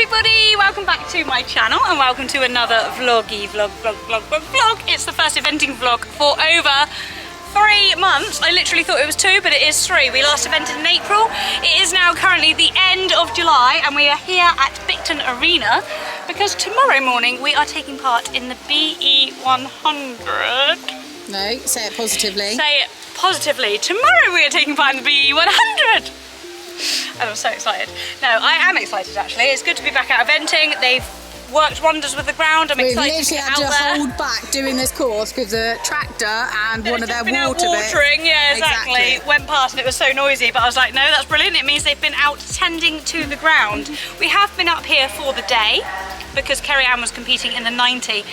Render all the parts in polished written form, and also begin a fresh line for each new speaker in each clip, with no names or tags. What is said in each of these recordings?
everybody, welcome back to my channel and welcome to another vlog. It's the first eventing vlog for over 3 months. I literally thought it was 2, but it is 3. We last evented in April. It is now currently the end of July and we are here at BADMINTON Arena because tomorrow morning we are taking part in the BE 100.
No, say it positively.
Say it positively. Tomorrow we are taking part in the BE 100. And I'm so excited. No, I am excited actually. It's good to be back out eventing. They've worked wonders with the ground. I'm excited to get out there.
We've literally had to hold back doing this course because the tractor and one of their
watering, yeah, exactly, went past and it was so noisy. But I was like, no, that's brilliant. It means they've been out tending to the ground. We have been up here for the day because Kerry-Ann was competing in the 90.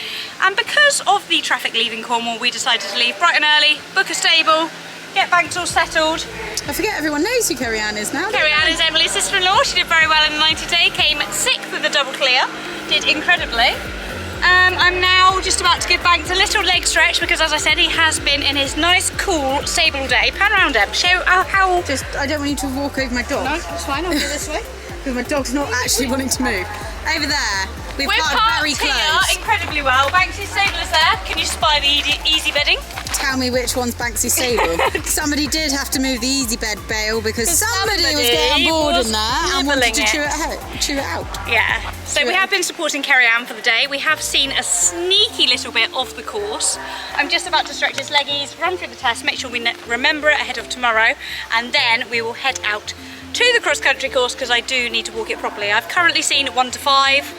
And because of the traffic leaving Cornwall, we decided to leave bright and early, book a stable, get banks all settled.
I forget everyone knows who Kerry-Ann is now.
Kerry-Ann is Emily's sister-in-law. She did very well in the 90 day, came 6th with the double clear, did incredibly. I'm now just about to give Banks a little leg stretch because, as I said, he has been in his nice, cool stable day. Pan around, Em. Show how...
Just, I don't want you to walk over my dog.
No, that's fine. I'll go this way.
Because my dog's not actually wanting to move. Over there, we're
parked
very close.
Here incredibly well. Banks's stable is there. Can you spy the easy bedding?
Tell me which one's Banksy's stable. Somebody did have to move the easy bed bail because somebody was getting bored in there and wanted to chew it out.
Yeah. So we have been supporting Kerry-Ann for the day. We have seen a sneaky little bit of the course. I'm just about to stretch his leggies, run through the test, make sure we remember it ahead of tomorrow, and then we will head out to the cross-country course because I do need to walk it properly. I've currently seen 1 to 5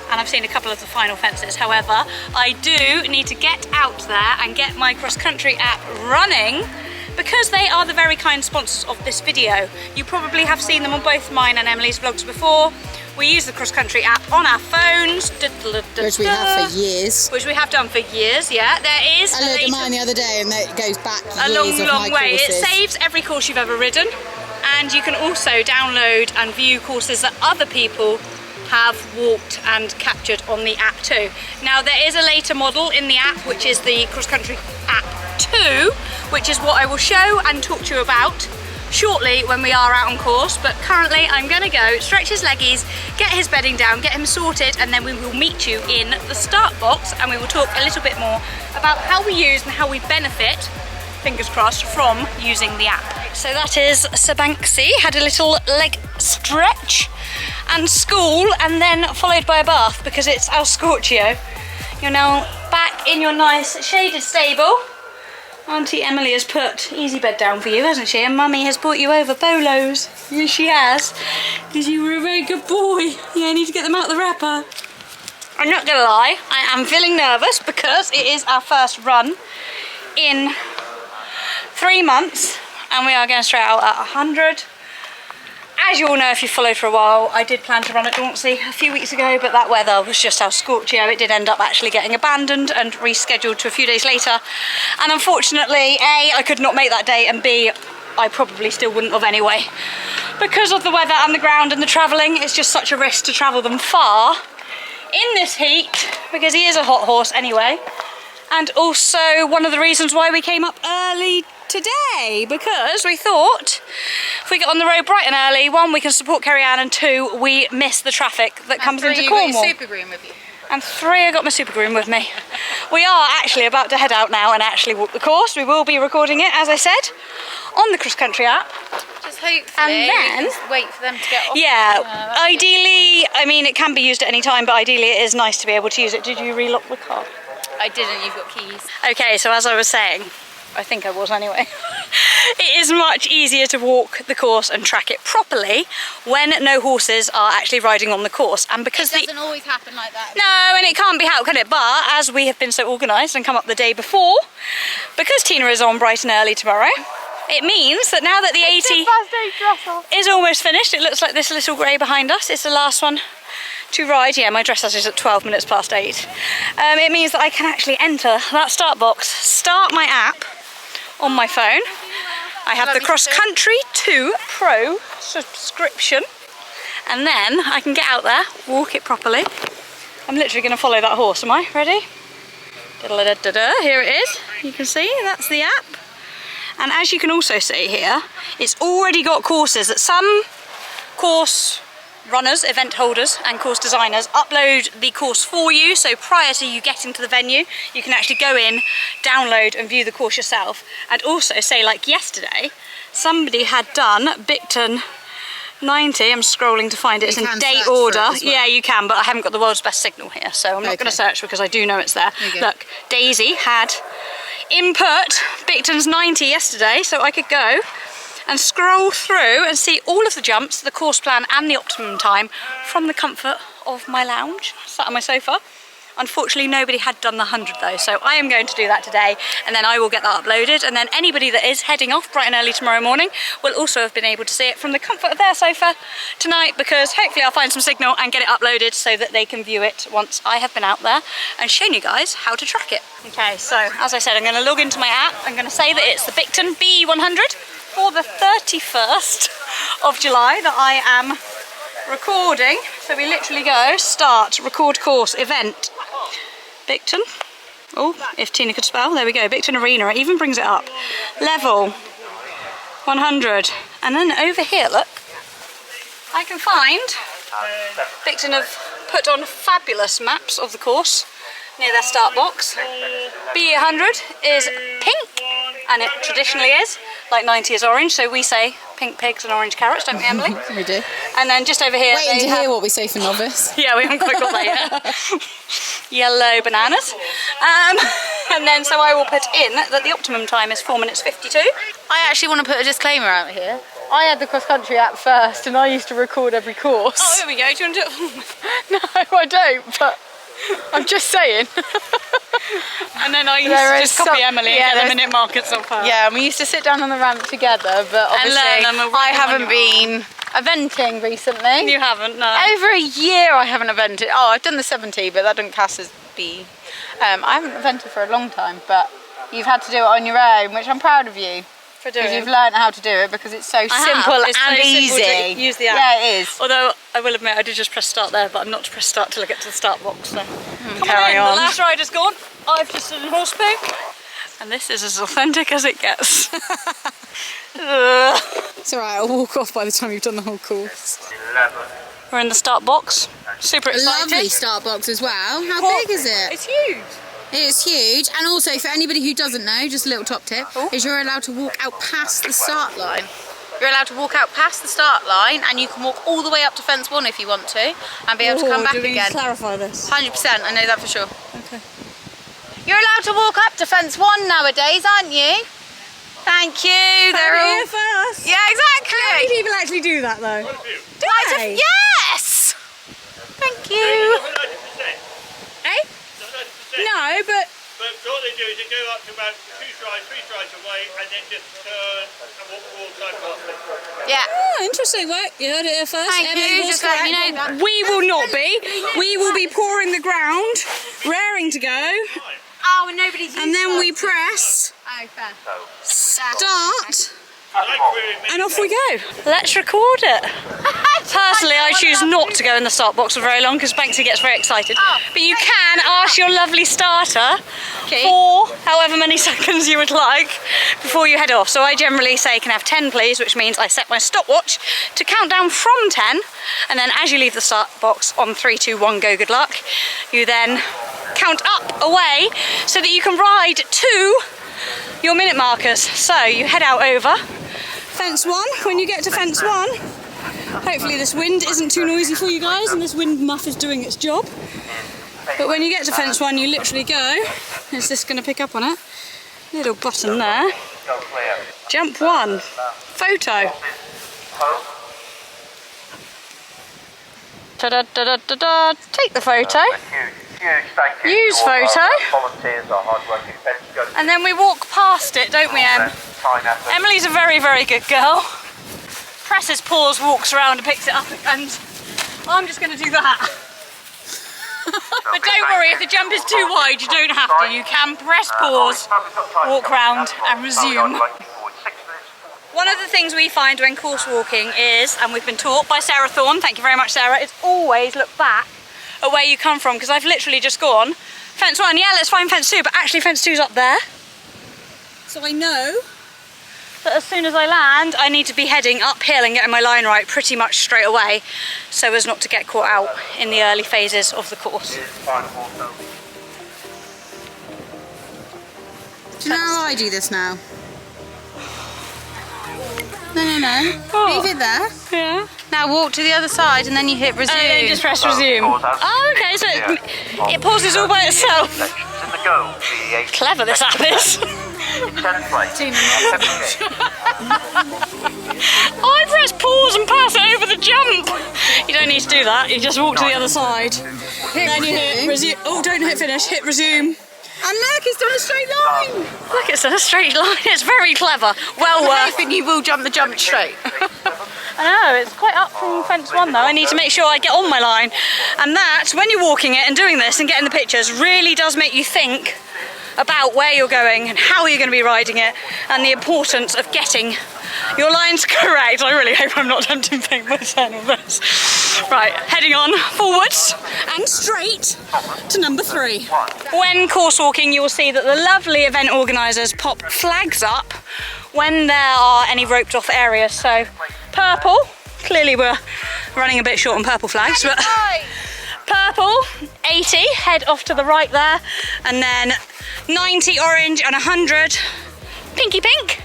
and I've seen a couple of the final fences. However, I do need to get out there and get my cross-country app running because they are the very kind sponsors of this video. You probably have seen them on both mine and Emily's vlogs before. We use the cross-country app on our phones.
Which we have for years.
Which we have done for years, yeah. There is
I looked at mine the other day and it goes back
a
years
long way.
Courses.
It saves every course you've ever ridden. And you can also download and view courses that other people have walked and captured on the app too. Now there is a later model in the app which is the Cross Country app 2, which is what I will show and talk to you about shortly when we are out on course. But currently I'm going to go stretch his leggies, get his bedding down, get him sorted, and then we will meet you in the start box and we will talk a little bit more about how we use and how we benefit, fingers crossed, from using the app. So that is Sir Banksy, had a little leg stretch and school and then followed by a bath because it's El Scorchio. You're now back in your nice shaded stable. Auntie Emily has put easy bed down for you, hasn't she? And Mummy has brought you over polos. Yes, she has. Because you were a very good boy. Yeah, I need to get them out of the wrapper. I'm not gonna lie, I am feeling nervous because it is our first run in 3 months and we are going straight out at 100. As you all know if you've followed for a while, I did plan to run at Dauncey a few weeks ago, but that weather was just El Scorchio. It did end up actually getting abandoned and rescheduled to a few days later. And unfortunately, A, I could not make that day, and B, I probably still wouldn't have anyway. Because of the weather and the ground and the travelling, it's just such a risk to travel them far in this heat, because he is a hot horse anyway. And also one of the reasons why we came up early today, because we thought if we get on the road bright and early, 1, we can support Kerry-Ann, and 2, we miss the traffic that comes into Cornwall.
You got your super groom with you.
And 3, I got my super groom with me. We are actually about to head out now and actually walk the course. We will be recording it, as I said, on the cross-country app.
Just hopefully
and then
we can wait for them to get off.
Yeah, ideally, I mean, it can be used at any time, but ideally it is nice to be able to use it. Did you relock the car?
I didn't, you've got keys.
Okay, so as I was saying, I think I was anyway, it is much easier to walk the course and track it properly when no horses are actually riding on the course. And because
it doesn't always happen like that.
No, and it can't be helped, can it? But as we have been so organised and come up the day before, because Tina is on bright and early tomorrow, it means that now that the 80 is almost finished, it looks like this little grey behind us, it's the last one to ride. Yeah, my dressage is at 12 minutes past 8. It means that I can actually enter that start box, start my app on my phone. I have the Cross Country 2 Pro subscription, and then I can get out there, walk it properly. I'm literally going to follow that horse. Am I ready? Here it is. You can see that's the app, and as you can also see here, it's already got courses at some course runners, event holders and course designers upload the course for you, so prior to you getting to the venue you can actually go in, download and view the course yourself. And also, say like yesterday, somebody had done Bicton 90, I'm scrolling to find it, it's in date order. Well. Yeah, you can, but I haven't got the world's best signal here, so I'm not going to search because I do know it's there. Look, Daisy had input Bicton's 90 yesterday, so I could go and scroll through and see all of the jumps, the course plan and the optimum time from the comfort of my lounge, sat on my sofa. Unfortunately, nobody had done the 100 though, so I am going to do that today, and then I will get that uploaded, and then anybody that is heading off bright and early tomorrow morning will also have been able to see it from the comfort of their sofa tonight, because hopefully I'll find some signal and get it uploaded so that they can view it once I have been out there and shown you guys how to track it. Okay, so as I said, I'm going to log into my app. I'm going to say that it's the Bicton B100 for the 31st of July that I am recording. So we literally go start, record course, event, Bicton. Oh, if Tina could spell, there we go, Bicton Arena. It even brings it up. Level 100. And then over here, look, I can find Bicton have put on fabulous maps of the course near their start box. B100 is pink, and it traditionally is, like 90 is orange, so we say pink pigs and orange carrots, don't we, Emily?
We do.
And then just over here,
waiting to hear what we say for novice.
Yeah, we haven't quite got that yet. Yellow bananas. And then so I will put in that the optimum time is 4 minutes 52.
I actually want to put a disclaimer out here. I had the cross-country app first and I used to record every course.
Oh, here we go. Do you want to do it?
No, I don't, but I'm just saying.
And then I used to just copy Emily and get the minute markers off her.
Yeah, and we used to sit down on the ramp together, but obviously I haven't been eventing recently.
You haven't, no.
Over a year I haven't evented. Oh, I've done the 70, but that doesn't class as B. I haven't evented for a long time, but you've had to do it on your own, which I'm proud of you. Because you've learned how to do it, because it's so simple and easy.
Use the app.
Yeah, it is.
Although I will admit I did just press start there, but I'm not to press start till I get to the start box. So
carry on.
The last rider's gone. I've just done horse poo, and this is as authentic as it gets.
It's alright, I'll walk off by the time you've done the whole course.
We're in the start box. Super excited.
Lovely start box as well. How big is it?
It's huge.
It's huge, and also for anybody who doesn't know, just a little top tip, is you're allowed to walk out past the start line.
You're allowed to walk out past the start line, and you can walk all the way up to fence 1 if you want to, and be able to come back again.
Clarify this.
100%, I know that for sure.
Okay.
You're allowed to walk up to fence 1 nowadays, aren't you? Thank you.
They're all here first.
Yeah, exactly.
How many people actually do that though?
Do they? Yes. Thank you.
Eh? No, but
what they do is they go up to about 3 strides away, and then just turn and walk alongside past it.
Yeah.
oh, interesting work. You heard it here first.
Thank you. Just let you know.
We will not be. We will be pouring the ground, raring to go,
Oh, and nobody's.
and then we press
Oh, fair.
start,
And
and off we go.
Let's record it. Personally, I choose not to go in the start box for very long because Banksy gets very excited. But you can ask your lovely starter for however many seconds you would like before you head off. So I generally say, can I have 10 please, which means I set my stopwatch to count down from 10, and then as you leave the start box on 3, 2, 1, go, good luck, you then count up away so that you can ride to your minute markers. So you head out over fence 1. When you get to fence 1, hopefully this wind isn't too noisy for you guys and this wind muff is doing its job. But when you get to fence 1, you literally go, is this going to pick up on it? Little button there. Jump 1. Photo. Ta-da-da-da-da-da. Take the photo. Use photo. And then we walk past it, don't we, Em? Emily's a very, very good girl. Presses pause, walks around and picks it up, and I'm just going to do that. But don't worry, if the jump is too wide, you don't have to. You can press pause, walk round and resume. One of the things we find when course walking is, and we've been taught by Sarah Thorne, thank you very much Sarah, is always look back at where you come from, because I've literally just gone, fence 1, yeah, let's find fence 2, but actually fence 2's up there. So I know that as soon as I land, I need to be heading uphill and getting my line right pretty much straight away, so as not to get caught out in the early phases of the course.
Do you know how I do this now? No.
Oh.
Leave it there.
Yeah.
Now walk to the other side and then you hit resume.
And then just press resume. Oh, okay, so it pauses all by itself. Clever this app is. I press pause and pass it over the jump. You don't need to do that, you just walk to the other side. Then you hit resume. Oh, don't hit finish, hit resume.
And look, it's done a straight line.
Look, it's in a straight line. It's very clever. Well worth.
hoping you will jump the jump straight.
I know, it's quite up from fence one though. I need to make sure I get on my line. And that, when you're walking it and doing this and getting the pictures, really does make you think about where you're going and how you're going to be riding it and the importance of getting your lines correct. I really hope I'm not tempting fate by saying all this. Right, heading on forwards and straight to number 3. When course walking, you will see that the lovely event organisers pop flags up when there are any roped off areas. So purple, clearly we're running a bit short on purple flags, but purple, 80, head off to the right there, and then 90 orange and 100 pinky pink,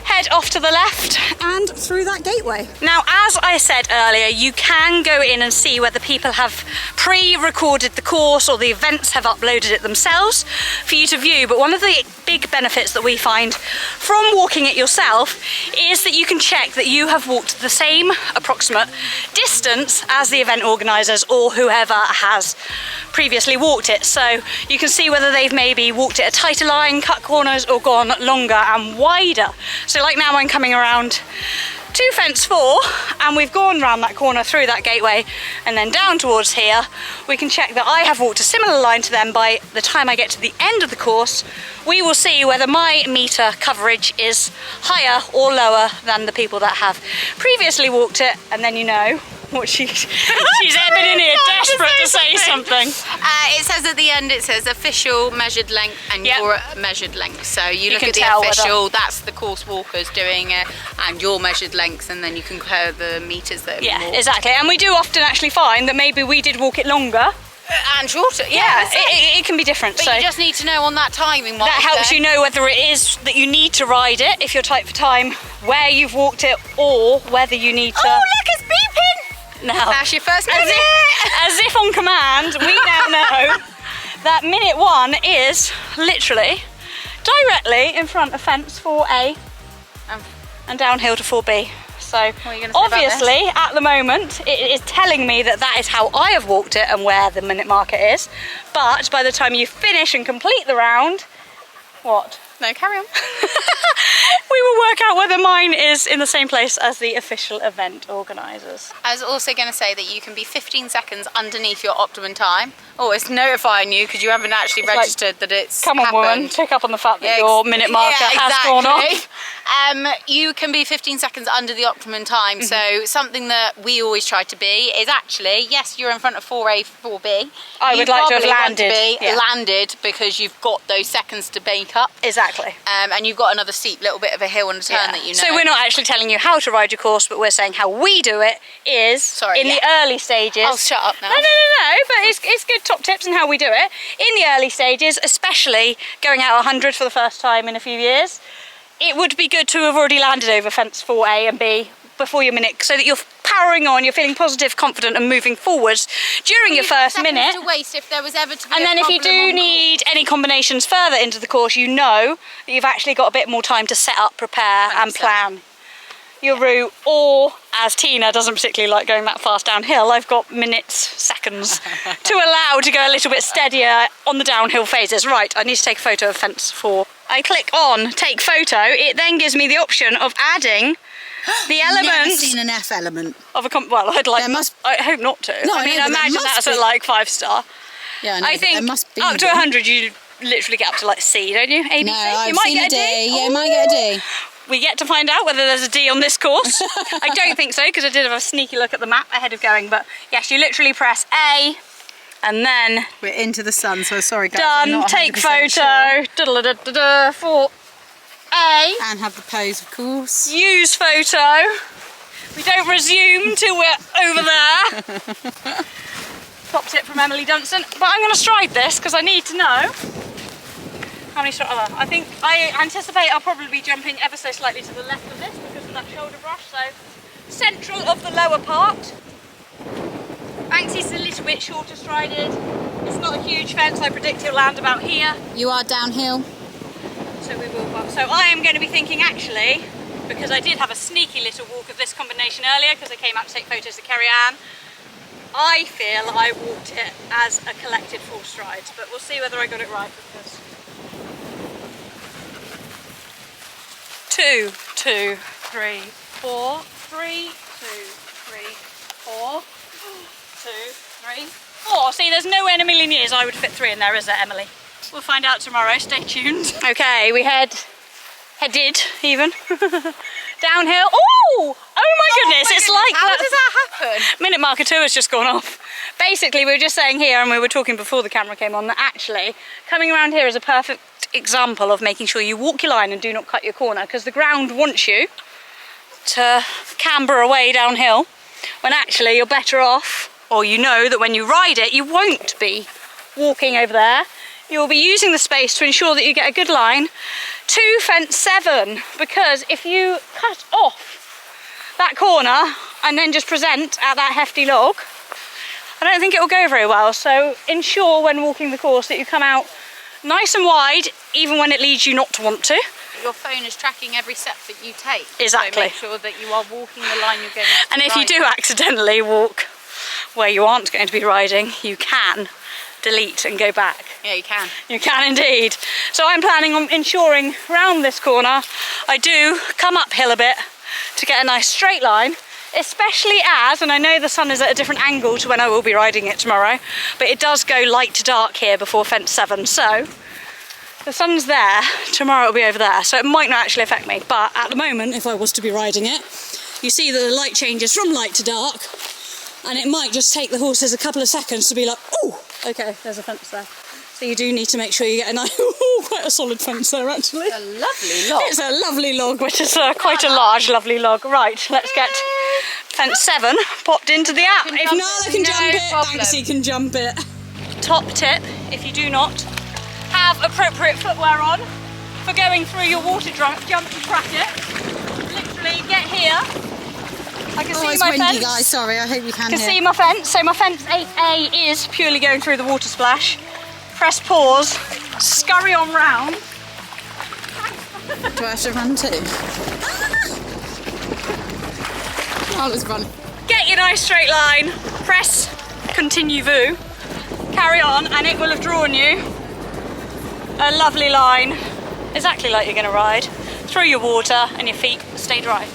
head off to the left and through that gateway. Now, as I said earlier, you can go in and see whether people have pre-recorded the course or the events have uploaded it themselves for you to view, but one of the big benefits that we find from walking it yourself is that you can check that you have walked the same approximate distance as the event organisers or whoever has previously walked it. So you can see whether they've maybe walked it a tighter line, cut corners, or gone longer and wider. So like now I'm coming around to fence 4 and we've gone round that corner through that gateway and then down towards here. We can check that I have walked a similar line to them. By the time I get to the end of the course, we will see whether my meter coverage is higher or lower than the people that have previously walked it, and then you know what she's been in here desperate to say something.
It says at the end, it says official measured length and your measured length. So you look
can
at the
tell
official, that's the course walkers doing it, and your measured lengths, and then you can compare the meters that have been walked.
Exactly. And we do often actually find that maybe we did walk it longer.
And shorter,
it can be different.
But
so
you just need to know on that timing.
That helps you know whether it is that you need to ride it, if you're tight for time, where you've walked it, or whether you need to...
Oh, look, it's beeping!
Now,
that's your first minute.
As if on command, we now know that minute 1 is literally directly in front of fence 4A and downhill to 4B. So obviously at the moment it is telling me that that is how I have walked it and where the minute marker is, but by the time you finish and complete the round, what?
No, carry on.
We will work out whether mine is in the same place as the official event organisers.
I was also going to say that you can be 15 seconds underneath your optimum time. Oh, it's notifying you because you haven't actually registered that it's
Come on,
happened.
woman, pick up on the fact that your minute marker has gone off.
You can be 15 seconds under the optimum time. So something that we always try to be is actually, yes, you're in front of 4A, 4B.
I would like to have landed.
Landed because you've got those seconds to make up.
Exactly.
And you've got another steep little bit of a hill and a turn that you know.
So we're not actually telling you how to ride your course, but we're saying how we do it is in the early stages.
I'll shut up now.
No, but it's good top tips on how we do it. In the early stages, especially going out 100 for the first time in a few years, it would be good to have already landed over fence 4A and B before your minute, so that you're powering on, you're feeling positive, confident and moving forwards during your first minute.
To waste if there was ever to be
and then if you do need any combinations further into the course, you know that you've actually got a bit more time to set up, prepare and plan your route. Or, as Tina doesn't particularly like going that fast downhill, I've got minutes, seconds to allow to go a little bit steadier on the downhill phases. Right, I need to take a photo of fence 4. I click on take photo, it then gives me the option of adding the elements.
Never seen an F element
of a well, I'd like. I hope not to.
No,
I mean, I imagine that's at like 5-star.
Yeah,
I think
there must be
up to 100, you literally get up to like C, don't you? A, B,
no,
C.
I've
You might
seen
get a D.
Yeah, you might get a D.
We get to find out whether there's a D on this course. I don't think so, because I did have a sneaky look at the map ahead of going. But yes, you literally press A, and then
we're into the sun. So sorry, guys.
Done. Take photo. Sure. 4.
A.
And have the pose, of course.
Use photo. We don't resume till we're over there. Top tip from Emily Dunson. But I'm going to stride this because I need to know how many strides. I anticipate I'll probably be jumping ever so slightly to the left of this because of that shoulder brush. So central of the lower part. Banksy's a little bit shorter strided. It's not a huge fence. I predict he'll land about here.
You are downhill.
So we will bump. So I am going to be thinking actually, because I did have a sneaky little walk of this combination earlier because I came out to take photos of Kerry-Ann. I feel I walked it as a collected 4 strides, but we'll see whether I got it right because 2, 2, 3, 4, 3, 2, 3, 4, 2, 3, 4. See, there's nowhere in a million years I would fit 3 in there, is there, Emily? We'll find out tomorrow, stay tuned. Okay, we headed even downhill. Oh my goodness, it's like
how does that happen?
Minute marker 2 has just gone off. Basically, we were just saying here, and we were talking before the camera came on, that actually coming around here is a perfect example of making sure you walk your line and do not cut your corner, because the ground wants you to camber away downhill when actually you're better off, or you know that when you ride it you won't be walking over there. You'll be using the space to ensure that you get a good line to fence 7, because if you cut off that corner and then just present at that hefty log, I don't think it will go very well. So ensure when walking the course that you come out nice and wide, even when it leads you not to want to.
Your phone is tracking every step that you take.
Exactly.
So make sure that you are walking the line you're going to
And if you do accidentally walk where you aren't going to be riding, you can delete and go back.
Yeah, you can.
You can indeed. So I'm planning on ensuring round this corner I do come uphill a bit to get a nice straight line, especially as, and I know the sun is at a different angle to when I will be riding it tomorrow, but it does go light to dark here before fence 7, so the sun's there, tomorrow it'll be over there, so it might not actually affect me, but at the moment, if I was to be riding it, you see that the light changes from light to dark, and it might just take the horses a couple of seconds to be like, oh, okay, there's a fence there. So you do need to make sure you get a nice, quite a solid fence there actually.
It's a lovely log.
It's a lovely log, which is quite a large, lovely log. Right, let's get fence 7 popped into the app. If Nala can jump it, Banksy can jump it. Top tip, if you do not have appropriate footwear on for going through your water jump bracket, literally get here. I can see
it's
my
windy,
fence.
guys. Sorry, I hope you can hear.
See my fence. So my fence 8A is purely going through the water splash. Press pause, scurry on round.
Do I have to run too? Oh, let's run.
Get your nice straight line, press continue vu, carry on, and it will have drawn you a lovely line, exactly like you're going to ride, through your water and your feet stay dry.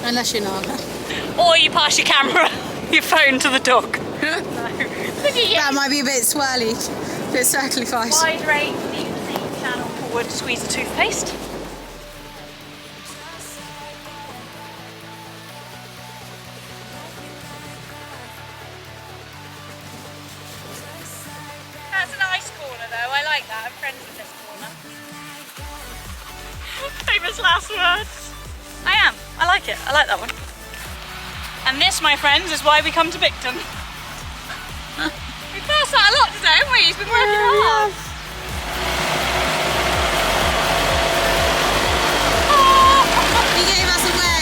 Unless you're Nala.
Or you pass your camera, your phone to the dog. No. Look at you.
That might be a bit swirly, a bit circly face.
Wide rate, leave the channel forward, squeeze the toothpaste. That's a nice corner though, I like that, I'm friends with this corner. Famous last words. I like it, I like that one. And this, my friends, is why we come to Bicton. We've passed that a lot today, haven't we? He's been working hard.
Oh, he gave us away.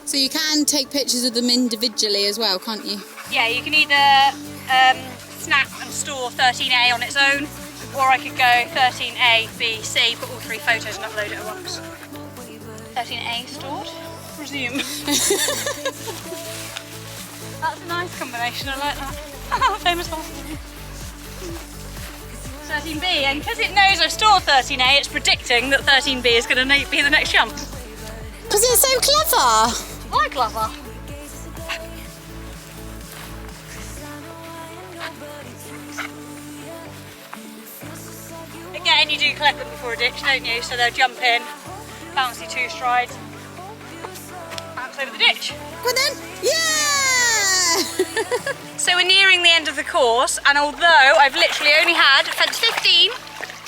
So you can take pictures of them individually as well, can't you?
Yeah, you can either snap and store 13A on its own, or I could go 13A, B, C, put all 3 photos and upload it at once. 13A stored, resume. That's a nice combination, I like that. Famous one. 13B, and because it knows I've stored 13A, it's predicting that 13B is going to be the next jump.
Because it's so clever.
I like clever. Again, then you do collect them before a ditch, don't you? So they'll jump in, bouncy 2 strides, bounce over the ditch.
Well then, yeah!
So we're nearing the end of the course, and although I've literally only had fence 15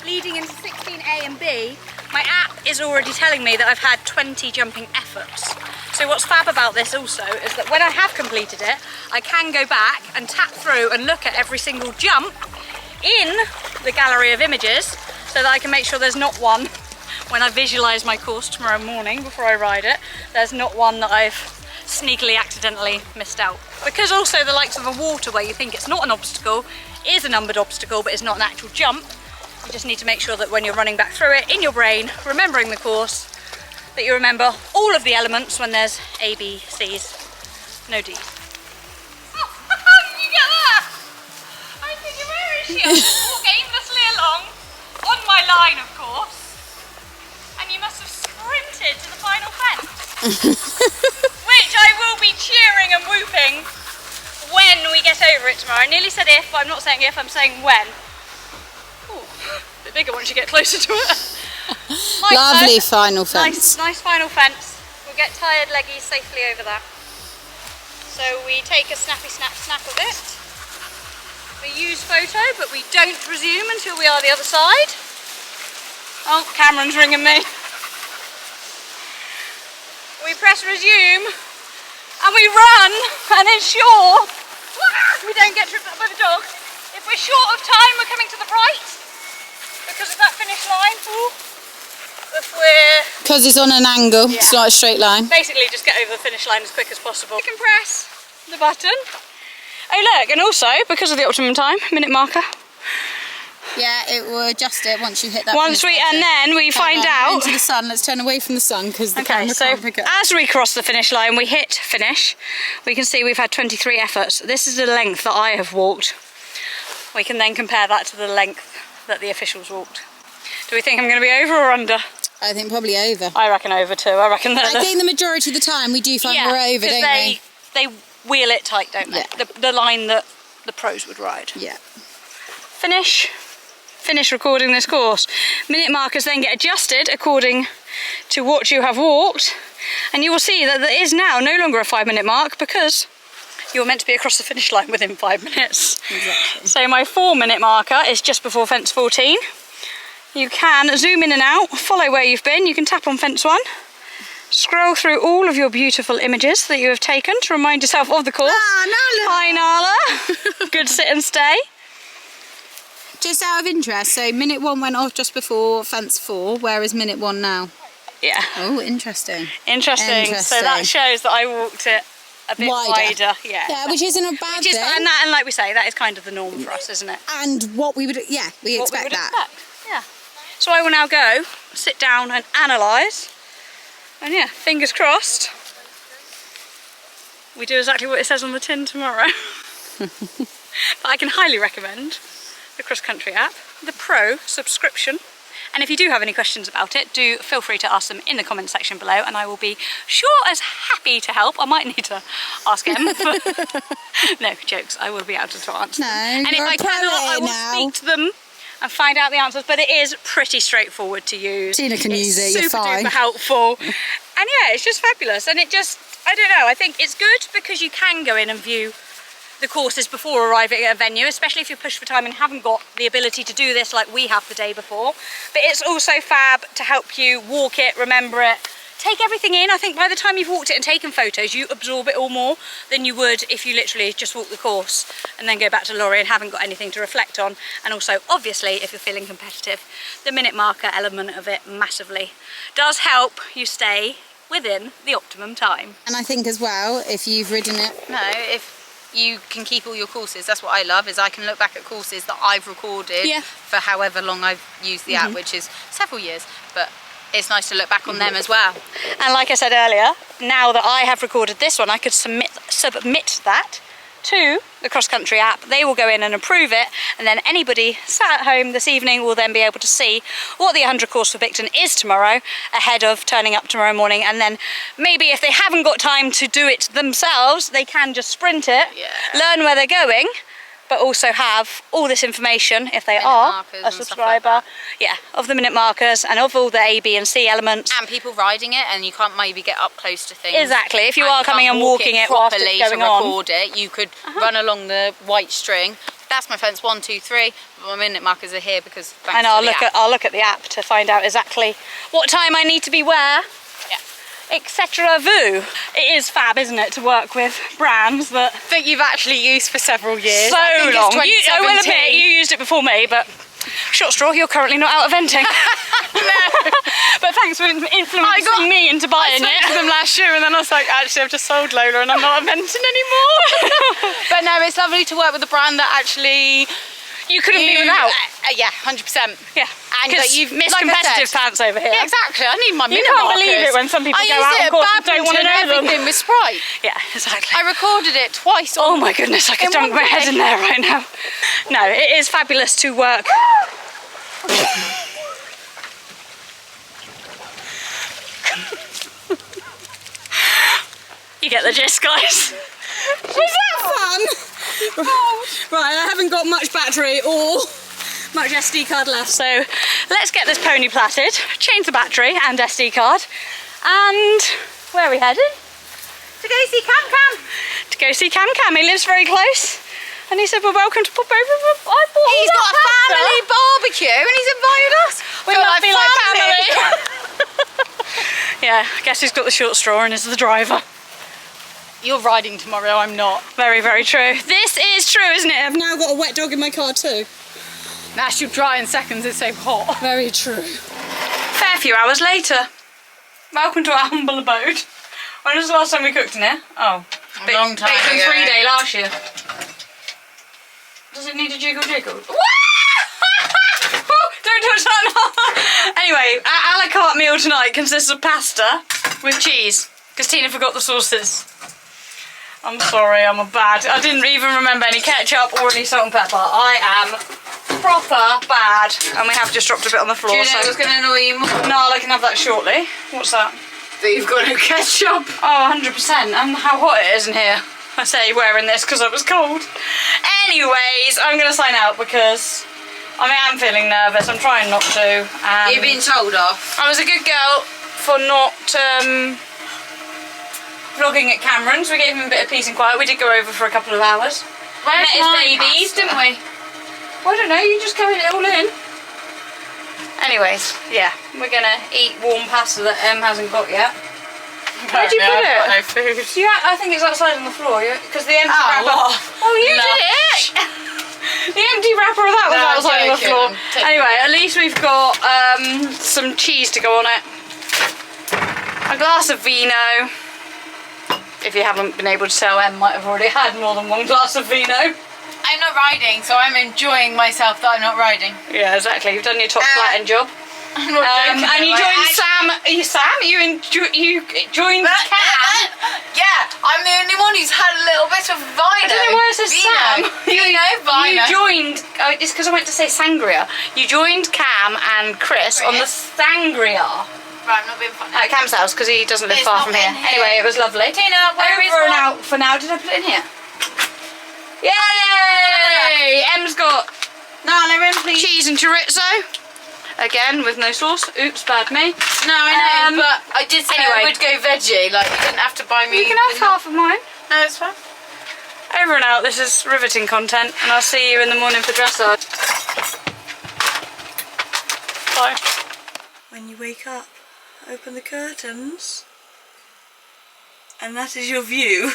leading into 16A and B, my app is already telling me that I've had 20 jumping efforts. So what's fab about this also is that when I have completed it, I can go back and tap through and look at every single jump in the gallery of images so that I can make sure there's not one, when I visualise my course tomorrow morning before I ride it, there's not one that I've sneakily accidentally missed out. Because also the likes of a water where you think it's not an obstacle, is a numbered obstacle but it's not an actual jump, you just need to make sure that when you're running back through it in your brain, remembering the course, that you remember all of the elements when there's A, B, C's, no D's. Oh, how did you get that? I was thinking, where is she? I walk aimlessly along, on my line of course, and you must have sprinted to the final fence. Which I will be cheering and whooping when we get over it tomorrow. I nearly said if, but I'm not saying if, I'm saying when. Ooh, a bit bigger once you get closer to it.
Lovely final fence.
Nice final fence. We'll get tired leggies safely over that. So we take a snappy snap of it. We use photo, but we don't resume until we are the other side. Oh, Cameron's ringing me. We press resume and we run and ensure we don't get tripped up by the dog. If we're short of time, we're coming to the right because of that finish line. If we're...
Because it's on an angle,
yeah.
It's not a straight line.
Basically just get over the finish line as quick as possible. You can press the button. Oh look, and also because of the optimum time, minute marker.
Yeah, it will adjust it once you hit that.
And then we find out.
Into the sun. Let's turn away from the sun because the camera can't pick up.
As we cross the finish line, we hit finish. We can see we've had 23 efforts. This is the length that I have walked. We can then compare that to the length that the officials walked. Do we think I'm going to be over or under?
I think probably over.
I reckon over too. I reckon that.
I think the majority of the time we do find we're over, don't we?
They wheel it tight, don't they?
Yeah.
The line that the pros would ride.
Yeah.
Finish recording this course. Minute markers then get adjusted according to what you have walked, and you will see that there is now no longer a 5-minute mark because you're meant to be across the finish line within 5 minutes.
Exactly.
So my 4-minute marker is just before fence 14. You can zoom in and out, follow where you've been, you can tap on fence 1, scroll through all of your beautiful images that you have taken to remind yourself of the course.
Ah, Nala.
Hi Nala. Good sit and stay.
Just out of interest, so minute 1 went off just before fence 4, where is minute 1 now?
Yeah.
Oh, interesting.
Interesting. So that shows that I walked it a bit wider. Yeah.
Yeah, which isn't a bad thing.
And like we say, that is kind of the norm for us, isn't it?
And what we would, we expect that.
Yeah. So I will now go, sit down and analyse. And yeah, fingers crossed, we do exactly what it says on the tin tomorrow. But I can highly recommend the cross country app, the Pro subscription, and if you do have any questions about it, do feel free to ask them in the comment section below and I will be sure as happy to help. I might need to ask him. No, jokes, I will be able to answer them. And if I cannot, I will speak to them and find out the answers, but it is pretty straightforward to use.
Tina can use it, you're
super
fine.
duper helpful. And yeah, it's just fabulous, and it just, I don't know, I think it's good because you can go in and view the courses before arriving at a venue, especially if you're pushed for time and haven't got the ability to do this like we have the day before. But it's also fab to help you walk it, remember it, take everything in. I think by the time you've walked it and taken photos, you absorb it all more than you would if you literally just walk the course and then go back to lorry and haven't got anything to reflect on. And also, obviously, if you're feeling competitive, the minute marker element of it massively does help you stay within the optimum time.
And I think as well, if you've ridden it...
No, if you can keep all your courses, that's what I love, is I can look back at courses that I've recorded for however long I've used the app, which is several years, but it's nice to look back on them as well.
And like I said earlier, now that I have recorded this one, I could submit that to the cross country app. They will go in and approve it, and then anybody sat at home this evening will then be able to see what the 100 course for Bicton is tomorrow ahead of turning up tomorrow morning. And then maybe if they haven't got time to do it themselves, they can just sprint it, learn where they're going, but also have all this information if they
Minute
are
markers
a
and stuff
subscriber.
like that.
Yeah, of the minute markers and of all the A, B and C elements.
And people riding it, and you can't maybe get up close to things.
Exactly, if you
and
are coming
can't
and
walk
walking it whilst it's
properly
going
to
on.
record it, you could run along the white string. That's my fence 1, 2, 3. But my minute markers are here because
And I'll look at the app to find out exactly what time I need to be where. Etc. Vu. It is fab, isn't it, to work with brands that
you've actually used for several years.
so
I think
long.
It's
I will admit, you used it before me, but short straw, you're currently not out eventing.
No.
But thanks for influencing me into buying
I spoke to them last year, and then I was like, actually, I've just sold Lola, and I'm not eventing anymore. But no, it's lovely to work with a brand that actually
you couldn't be without.
Yeah, 100%.
Yeah.
And
Because
you've
missed
like I
competitive
said-
pants over here.
Yeah, exactly. I need my minute
can't
markers.
believe it when some people
I
go
used
out
it
on
at
course and don't want to
badminton
know them.
everything with Sprite.
Yeah, exactly.
I recorded it twice.
Oh my goodness, I could
in
dunk
one
my head
day.
in there right now. No, it is fabulous to work. You get the gist, guys.
Was that fun? Right, I haven't got much battery or much SD card left.
So let's get this pony platted, change the battery and SD card, and where are we headed?
To go see Cam Cam.
To go see Cam Cam. He lives very close. And he said, we're welcome to pop over. I bought all
He's
that
got a
pasta.
family barbecue and he's invited us.
We must be like family. Yeah, I guess he's got the short straw and is the driver.
You're riding tomorrow, I'm not.
Very, very true. This is true, isn't it?
I've now got a wet dog in my car too.
That should dry in seconds, it's so hot.
Very true.
Fair few hours later. Welcome to our humble abode. When was the last time we cooked in here? Oh,
A long time
Bacon
ago.
3 day last year. Does it need a jiggle jiggle? Don't touch that. Anyway, our a la carte meal tonight consists of pasta with cheese because Tina forgot the sauces. I'm sorry, I didn't even remember any ketchup or any salt and pepper. I am proper bad, and we have just dropped a bit on the floor.
Do you know what's going to annoy you more?
No, I can have that shortly. What's that?
That you've got no ketchup.
Oh, 100%. And how hot it is in here. I say wearing this because I was cold. Anyways, I'm going to sign out because I am feeling nervous. I'm trying not to.
You've been told off.
I was a good girl for not vlogging at Cameron's. We gave him a bit of peace and quiet. We did go over for a couple of hours. Met his babies, didn't we? Well, I don't know, you just carried it all in. Anyways, yeah, we're gonna eat warm pasta that Em hasn't got yet. Where'd you put it?
I've got no food.
I think it's outside on the floor because the empty wrapper.
what?
Oh, you
Lush.
did it! The empty wrapper of that was
No, I'm
outside on the
joking.
floor.
I'm taking
Anyway, at least we've got some cheese to go on it. A glass of vino. If you haven't been able to tell, Em might have already had more than one glass of vino.
I'm not riding, so I'm enjoying myself that I'm not riding.
Yeah, exactly. You've done your top Latin job.
I'm not joking.
And you
though,
joined Sam. You joined Cam.
Yeah, I'm the only one who's had a little bit of vino.
I don't know why it says Sam.
Vino, vino.
You joined. It's because I went to say sangria. You joined Cam and Chris on the sangria
Right, I'm not being funny.
at Cam's house because he doesn't live
It's
far
not
from here.
in here.
Anyway, it was lovely.
Tina, where is
Over and
one?
out for now. Did I put it in here? Yay! Em's got
No, no, in, please.
cheese and chorizo. Again, with no sauce. Oops, bad me.
No, I know,
Um,
but I did say
anyway.
I would go veggie. Like, you didn't have to buy me.
You can have half of mine.
No, it's fine.
Over and out. This is riveting content, and I'll see you in the morning for dressage. Bye. When you wake up, open the curtains, and that is your view.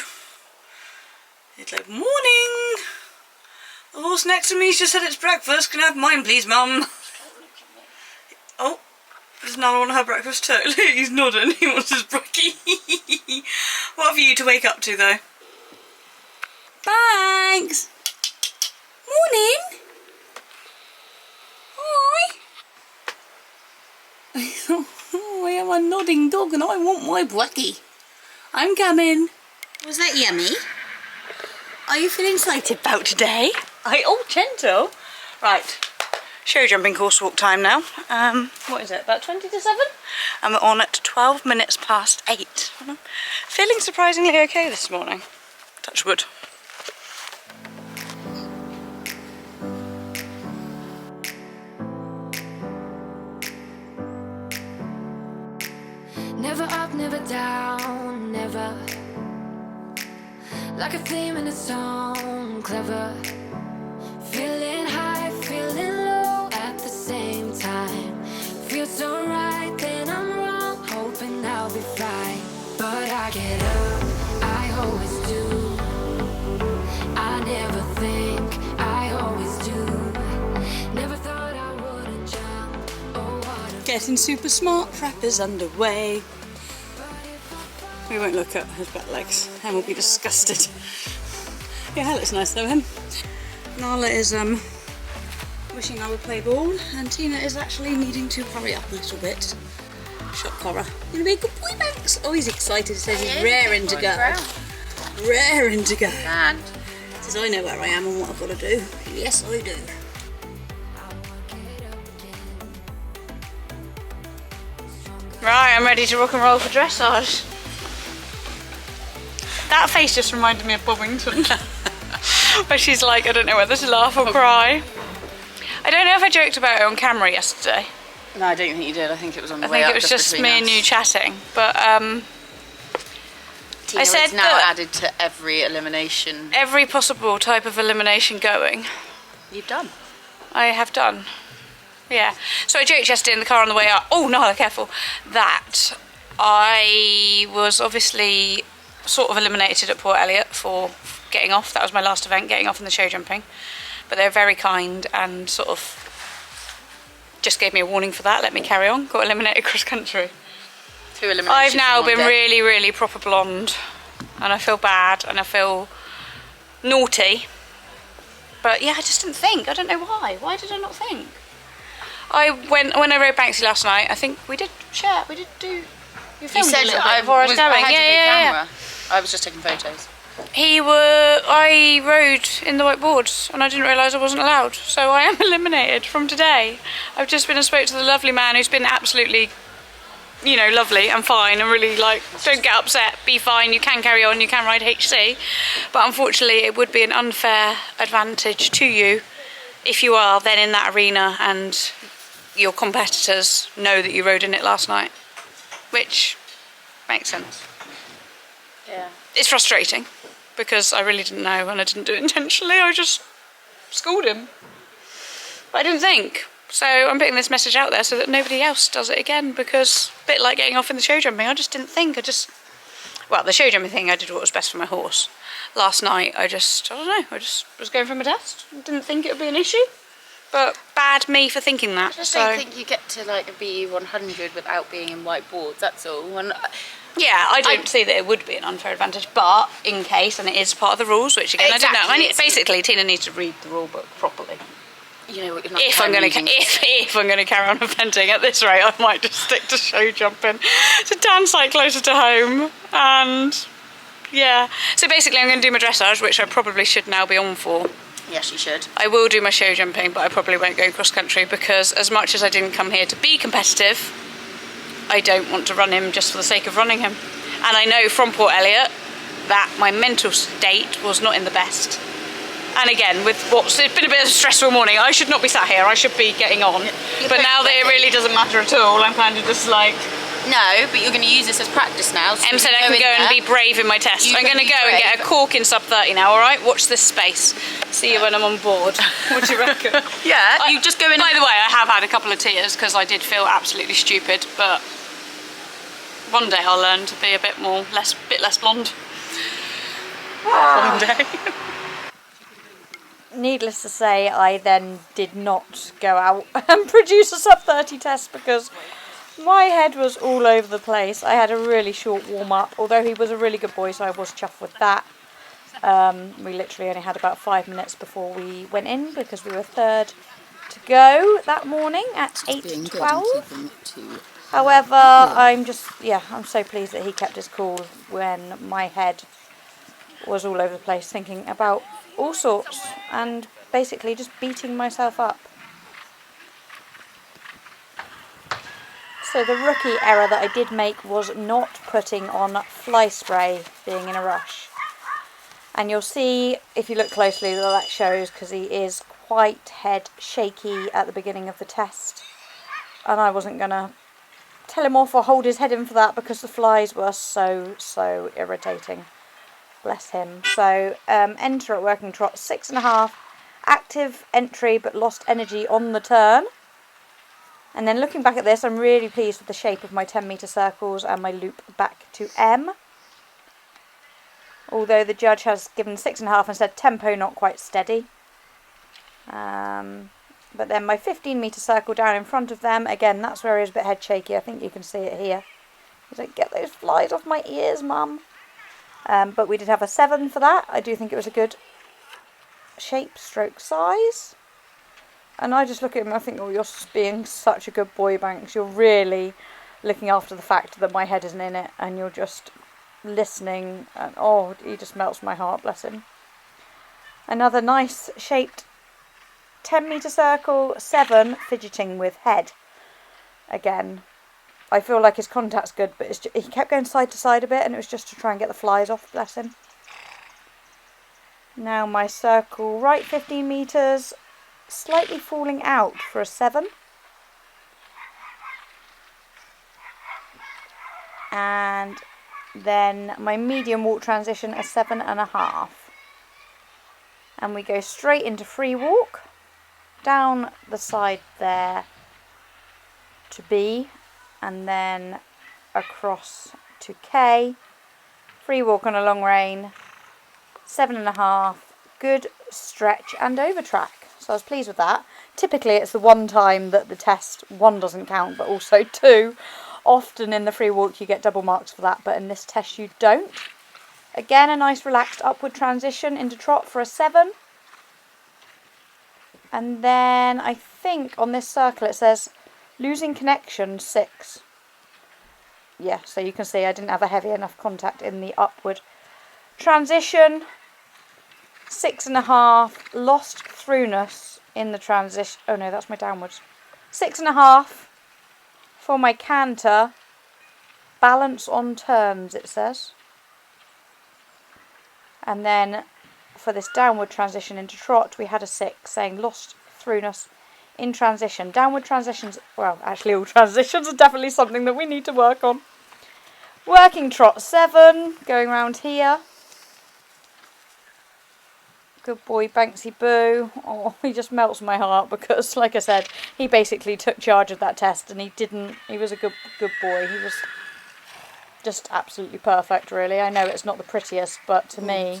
It's like, morning! The horse next to me's just had its breakfast. Can I have mine, please, Mum? Oh, does Nana want her breakfast too? He's nodding. He wants his brekkie. What have you to wake up to, though? Thanks. Morning. Hi. Oh, I am a nodding dog and I want my brekkie. I'm coming.
Was that yummy?
Are you feeling excited about today? Oh, gentle. Right. Show jumping course walk time now. What is it? About 20 to 7? And we're on at 12 minutes past 8. And I'm feeling surprisingly okay this morning. Touch wood.
down, never. Like a theme in a song, clever. Feeling high, feeling low at the same time. Feels so right, then I'm wrong, hoping I'll be fine. But I get up, I always do. I never think, I always do. Never thought I wouldn't jump. Oh, what a
Getting super smart prep is underway. We won't look at his back legs and we'll be disgusted. Yeah, that looks nice though, him. Nala is wishing I would play ball, and Tina is actually needing to hurry up a little bit. Shot Cora. You're gonna be a good boy, Max. Oh, he's excited. He says he's raring to go. Raring to go.
And
He says I know where I am and what I've got to do. Yes, I do. Right, I'm ready to rock and roll for dressage. That face just reminded me of Bobbington. Where she's like, I don't know whether to laugh or cry. I don't know if I joked about it on camera yesterday.
no, I don't think you did. I think it was on the
I
way
think
up.
it was just me and you chatting. But
Tina
I said
is now
that-
added to every elimination
every possible type of elimination going,
you've done.
I have done. Yeah. So I joked yesterday in the car on the way up. Oh no, careful. That I was obviously sort of eliminated at Port Elliot for getting off. That was my last event, getting off in the show jumping. But they're very kind and sort of just gave me a warning for that. Let me carry on. Got eliminated cross country.
2 eliminations.
I've now
in one
been
day.
really, really proper blonde, and I feel bad and I feel naughty. But yeah, I just didn't think. I don't know why. Why did I not think? When I rode Banksy last night, I think we did do. You filmed
You said
a little bit
I
before I was going.
had
Yeah,
a big
yeah.
camera. I was just taking photos.
I rode in the whiteboard and I didn't realise I wasn't allowed. So I am eliminated from today. I've just been and spoke to the lovely man who's been absolutely, you know, lovely and fine and really like, don't get upset, be fine, you can carry on, you can ride HC. But unfortunately it would be an unfair advantage to you if you are then in that arena and your competitors know that you rode in it last night, which makes sense.
Yeah.
It's frustrating because I really didn't know and I didn't do it intentionally. I just schooled him. But I didn't think. So I'm putting this message out there so that nobody else does it again, because a bit like getting off in the show jumping, I just didn't think. Well, the show jumping thing, I did what was best for my horse. Last night, I don't know, I just was going for my test. Didn't think it would be an issue. But bad me for thinking that.
I just
so.
don't think you get to like a BE100 without being in white boards, that's all. And
Yeah, I don't see that it would be an unfair advantage, but in case, and it is part of the rules, which again,
Exactly.
I don't know. I mean, basically, Tina needs to read the rule book properly.
you know what you're not
If I'm going to carry on eventing at this rate, I might just stick to show jumping. It's a damn sight closer to home, and yeah. So basically, I'm going to do my dressage, which I probably should now be on for.
Yes, you should.
I will do my show jumping, but I probably won't go cross country because as much as I didn't come here to be competitive, I don't want to run him just for the sake of running him. And I know from Port Elliot that my mental state was not in the best. And again, it's been a bit of a stressful morning, I should not be sat here, I should be getting on. But now that it really doesn't matter at all, I'm kind of just like...
No, but you're going to use this as practice now. So
Em said I can go and be brave in my test. I'm going to go and get a cork in sub 30 now, alright? Watch this space. See you when I'm on board. What do you reckon?
Yeah, you just go in.
By the way, I have had a couple of tears because I did feel absolutely stupid, but one day I'll learn to be a bit less blonde. One day. Needless to say, I then did not go out and produce a sub 30 test because my head was all over the place. I had a really short warm-up, although he was a really good boy, so I was chuffed with that. We literally only had about 5 minutes before we went in because we were third to go that morning at 8:12. However, I'm so pleased that he kept his cool when my head was all over the place thinking about all sorts and basically just beating myself up. So the rookie error that I did make was not putting on fly spray being in a rush. And you'll see, if you look closely, that shows because he is quite head shaky at the beginning of the test. And I wasn't going to tell him off or hold his head in for that because the flies were so irritating. Bless him. So enter at working trot, 6.5, active entry but lost energy on the turn. And then looking back at this, I'm really pleased with the shape of my 10-metre circles and my loop back to M. Although the judge has given 6.5 and said tempo not quite steady. But then my 15-metre circle down in front of them, again, that's where he was a bit head shaky. I think you can see it here. He's like, get those flies off my ears, mum. But we did have a 7 for that. I do think it was a good shape, stroke, size. And I just look at him and I think, oh, you're being such a good boy, Banks. You're really looking after the fact that my head isn't in it, and you're just listening. And oh, he just melts my heart, bless him. Another nice shaped 10-metre circle, 7, fidgeting with head. Again, I feel like his contact's good, but it's just, he kept going side to side a bit, and it was just to try and get the flies off, bless him. Now my circle right 15 metres, slightly falling out for a 7. And then my medium walk transition, a 7.5. And we go straight into free walk, down the side there to B, and then across to K. Free walk on a long rein, 7.5, good stretch and over track. So I was pleased with that. Typically it's the one time that the test, 1 doesn't count, but also 2. Often in the free walk you get double marks for that, but in this test you don't. Again, a nice relaxed upward transition into trot for a 7. And then I think on this circle it says losing connection 6. Yeah, so you can see I didn't have a heavy enough contact in the upward transition. 6.5, lost throughness in the transition. Oh no, that's my downwards. 6.5 for my canter. Balance on turns, it says. And then for this downward transition into trot, we had a 6, saying lost throughness in transition. Downward transitions, well, actually all transitions are definitely something that we need to work on. Working trot 7, going round here. Good boy, Banksy Boo. Oh, he just melts my heart because, like I said, he basically took charge of that test and he was a good boy. He was just absolutely perfect, really. I know it's not the prettiest, but to me,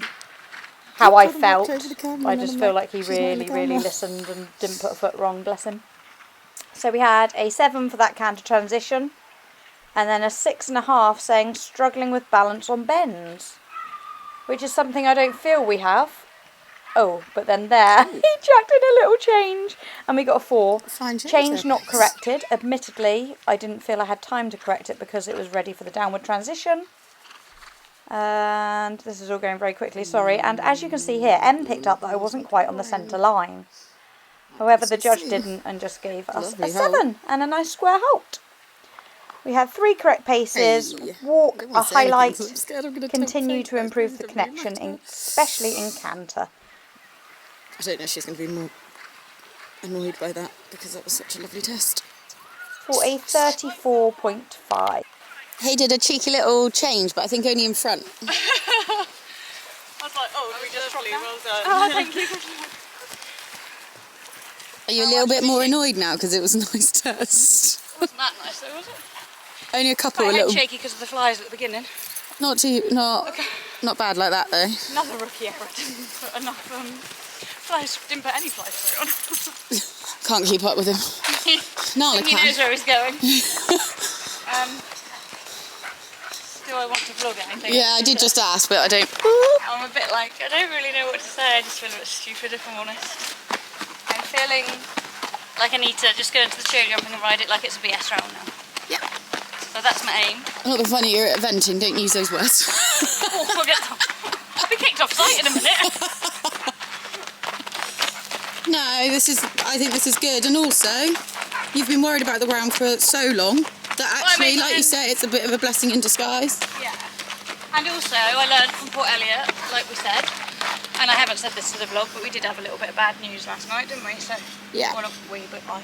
how I felt, I just feel like he really listened and didn't put a foot wrong, bless him. So we had a 7 for that canter transition, and then a 6.5 saying struggling with balance on bends, which is something I don't feel we have. Oh, but then there, he jacked in a little change, and we got a 4. Change not corrected. Admittedly, I didn't feel I had time to correct it because it was ready for the downward transition. And this is all going very quickly, sorry. And as you can see here, M picked up that I wasn't quite on the centre line. However, the judge didn't and just gave us a 7 and a nice square halt. We had 3 correct paces, walk, a highlight, continue to improve the connection, especially in canter.
I don't know if she's going to be more annoyed by that because that was such a lovely test.
For a 34.5.
He did a cheeky little change, but I think only in front.
I was like, oh, we just probably well done.
Oh, thank you.
Are you a little bit more annoyed now because it was a nice test?
Wasn't that nice though, was it?
Only a couple
Quite
of little.
shaky because of the flies at the beginning.
Not bad like that though.
Another rookie error. Didn't put enough flies. Didn't put any flies through on.
Can't keep up with him. Nala
He
can.
knows where he's going. Do I want to vlog anything?
Yeah, I did just ask, but I don't.
I'm a bit like, I don't really know what to say. I just feel a bit stupid if I'm honest. I'm feeling like I need to just go into the show jumping and ride it like it's a BS round now.
Yeah.
So that's my aim.
Not the funny you're at eventing, don't use those words.
Oh, we'll get some. I'll be kicked off site in a minute.
No, I think this is good, and also you've been worried about the ground for so long that actually, like you say, it's a bit of a blessing in disguise.
Yeah. And also, I learned from Port Elliot, like we said, And I haven't said this to the vlog, but we did have a little bit of bad news last night, didn't we? So
Yeah.
well, not we, but I.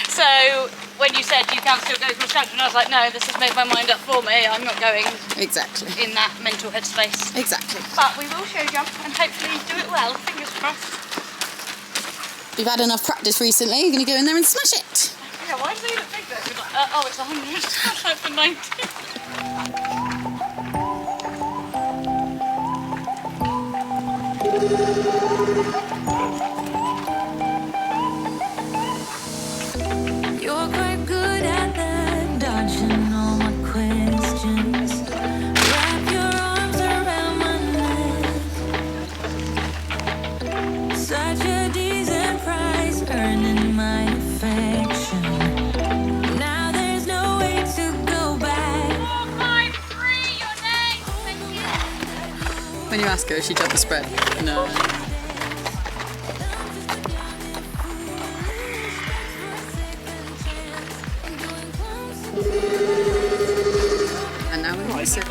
So when you said you can still go cross country, and I was like, no, this has made my mind up for me. I'm not going
Exactly.
in that mental headspace.
Exactly.
But we will show jump and hopefully do it well. Fingers crossed.
You've had enough practice recently. You're going to go in there and smash it.
Yeah, why does it look big though? Like, oh, it's 100. It's like for 90.
You're quite good at that, dodging all my questions. Wrap your arms around my neck. Such a decent price, earning my affection. Now there's no way to go back.
453, your name. Thank you.
When you ask her if she jumped the spread. No. And now we're going to sit.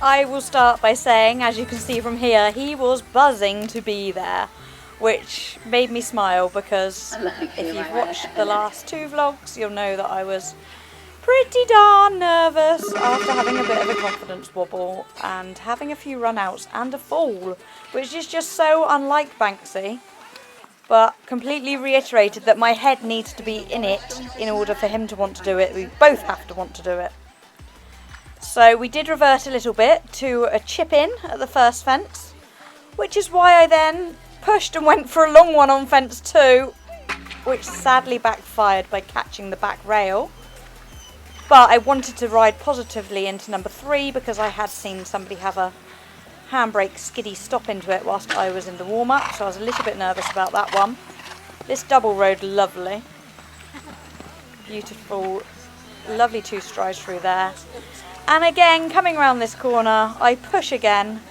I will start by saying, as you can see from here, he was buzzing to be there, which made me smile because if you've watched the last 2 vlogs, you'll know that I was pretty darn nervous after having a bit of a confidence wobble and having a few run-outs and a fall, which is just so unlike Banksy, but completely reiterated that my head needs to be in it in order for him to want to do it. We both have to want to do it. So we did revert a little bit to a chip in at the first fence, which is why I then pushed and went for a long one on fence 2, which sadly backfired by catching the back rail. But I wanted to ride positively into number 3 because I had seen somebody have a handbrake skiddy stop into it whilst I was in the warm-up, so I was a little bit nervous about that one. This double rode lovely. Beautiful, lovely 2 strides through there. And again, coming around this corner, I push again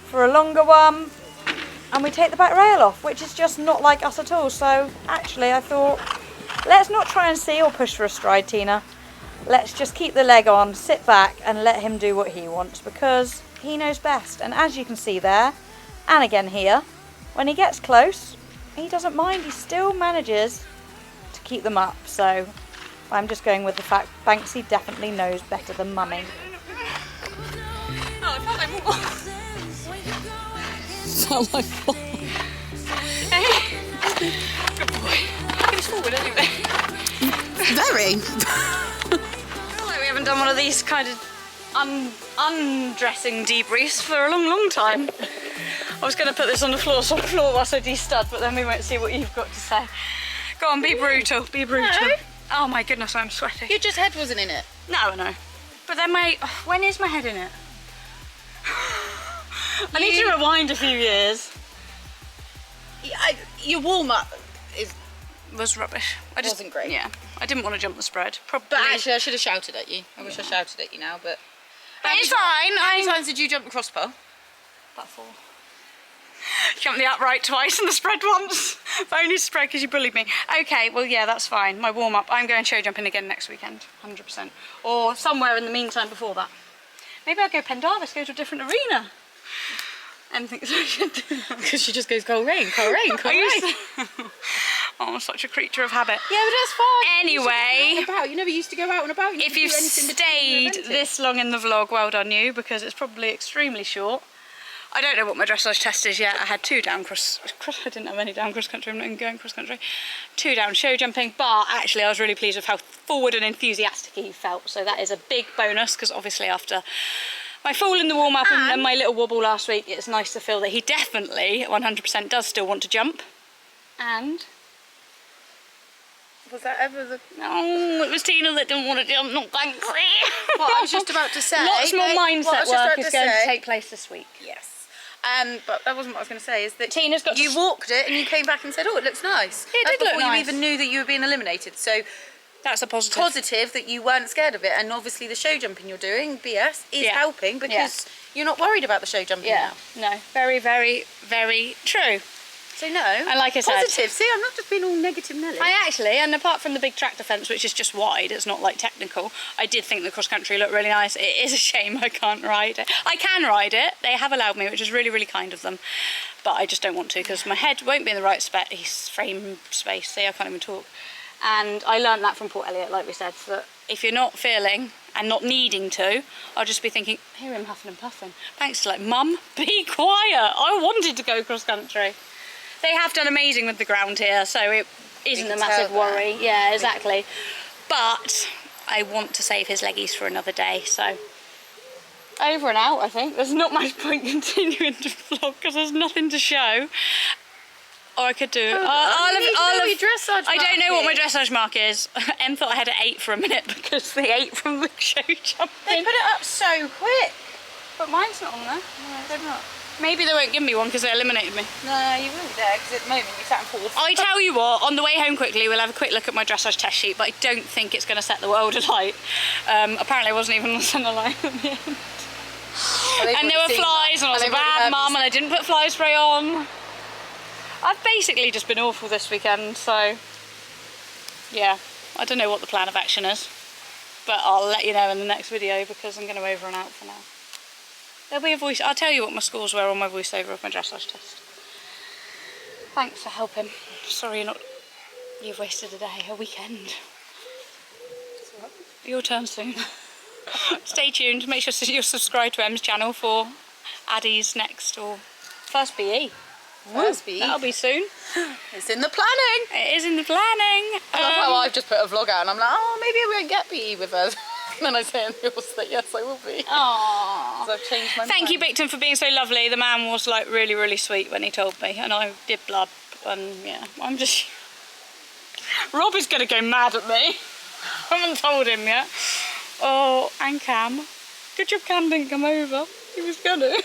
for a longer one, and we take the back rail off, which is just not like us at all. So actually I thought, let's not try and see or push for a stride, Tina. Let's just keep the leg on, sit back and let him do what he wants, because he knows best. And as you can see there, and again here, when he gets close, he doesn't mind. He still manages to keep them up. So I'm just going with the fact Banksy definitely knows better than Mummy.
Oh, I felt like more.
Felt like what?
Hey. Good boy. He was forward anyway.
Very.
I feel like we haven't done one of these kind of undressing debriefs for a long, long time. I was going to put this on the floor whilst I de-stud, but then we won't see what you've got to say. Go on, be brutal, be brutal.
No.
Oh my goodness, I'm sweaty.
Your just head wasn't in it.
No. But then when is my head in it? I need to rewind a few years.
Your warm-up
Was rubbish.
wasn't great.
Yeah, I didn't want to jump the spread. Probably.
But actually, I should have shouted at you. I wish I shouted at you now, but...
But it's fine.
How many times did you jump the crossbar?
About 4. Jumped the upright twice and the spread once. But only spread because you bullied me. Okay, well yeah, that's fine. My warm-up. I'm going show jumping again next weekend, 100%. Or somewhere in the meantime before that. Maybe I'll go Pendarvis, go to a different arena. Anything so I should do that.
Because she just goes, cold rain, cold rain, cold rain.
Oh, I'm such a creature of habit.
Yeah, but that's fine.
Anyway,
You never used to go out and about.
if you've stayed this long in the vlog, well done you, because it's probably extremely short. I don't know what my dressage test is yet. I had 2 down cross. I didn't have any down cross country. I'm not even going cross country. 2 down show jumping, but actually I was really pleased with how forward and enthusiastic he felt. So that is a big bonus, because obviously after my fall in the warm-up and my little wobble last week, it's nice to feel that he definitely 100% does still want to jump. And
was that ever the...
no, it was Tina that didn't want to jump, not Banksy.
What I was just about to say.
Lots more mindset work is going to take place this week.
Yes. But that wasn't what I was going to say, is that
Tina's got
you walked it and you came back and said, oh, it looks nice.
Yeah, it
That's
did look
before
nice.
you even knew that you were being eliminated. So
that's a positive.
Positive that you weren't scared of it, and obviously the show jumping you're doing, BS, is
Yeah.
helping because you're not worried about the show jumping now.
No, very, very, very true.
So no.
And like I said,
positive. See, I'm not just being all negative Nelly.
I actually, and apart from the big tractor fence, which is just wide, it's not like technical, I did think the cross country looked really nice. It is a shame I can't ride it. I can ride it. They have allowed me, which is really, really kind of them. But I just don't want to because my head won't be in the right frame space. See, I can't even talk. And I learned that from Port Elliot, like we said, that if you're not feeling and not needing to, I'll just be thinking, hear him huffing and puffing. Thanks to like, Mum, be quiet. I wanted to go cross country. They have done amazing with the ground here, so it isn't a massive worry. Yeah, exactly. But I want to save his leggies for another day, so over and out, I think. There's not much point continuing to vlog because there's nothing to show. Or I could do.
I
don't know what my dressage mark is. Em thought I had an 8 for a minute because the 8 from the show jumping.
They put it up so quick.
But mine's not on there.
No, they're not.
Maybe they won't give me one because they eliminated me.
No, you wouldn't there because at the moment you sat in 4th.
I tell you what, on the way home quickly we'll have a quick look at my dressage test sheet, but I don't think it's going to set the world alight. Apparently I wasn't even on the centre line at the end. And there were flies and I was a bad mum and I didn't put fly spray on. I've basically just been awful this weekend, so yeah, I don't know what the plan of action is, but I'll let you know in the next video because I'm going to over and out for now. There'll be a voice. I'll tell you what my scores were on my voiceover of my dressage test. Thanks for helping. Sorry you've wasted a weekend. Your turn soon. Stay tuned. Make sure you're subscribed to Em's channel for Addie's next or first BE. That'll be soon.
It's in the planning.
It is in the planning.
I love how I've just put a vlog out and I'm like, oh, maybe I won't get BE with us. And then I say in yours that yes, I will be.
Aww.
So I've changed my mind.
Thank you, Victor, for being so lovely. The man was like really, really sweet when he told me, and I did blub. And yeah, I'm just. Rob is gonna go mad at me. I haven't told him yet. Oh, and Cam. Good job Cam didn't come over. He was gonna.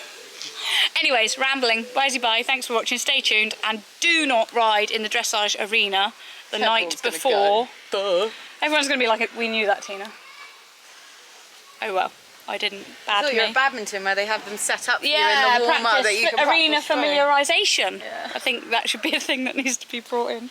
Anyways, rambling. Bye. Thanks for watching. Stay tuned and do not ride in the dressage arena the night before. Everyone's going to be like, we knew that, Tina. Oh well, I didn't.
I thought you were at badminton where they have them set up for you in the warm-up that you can
arena familiarisation.
Yeah.
I think that should be a thing that needs to be brought in.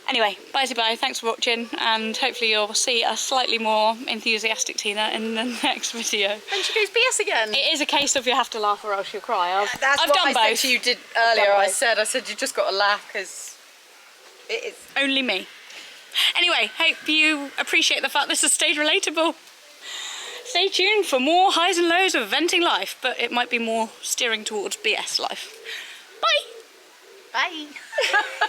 Anyway, bye. Thanks for watching, and hopefully you'll see a slightly more enthusiastic Tina in the next video.
And she goes BS again.
It is a case of you have to laugh or else you'll cry. I've
what
done both.
I said to you did earlier. I said you just got to laugh because it is
only me. Anyway, hope you appreciate the fact this has stayed relatable. Stay tuned for more highs and lows of eventing life, but it might be more steering towards BS life. Bye.
Bye.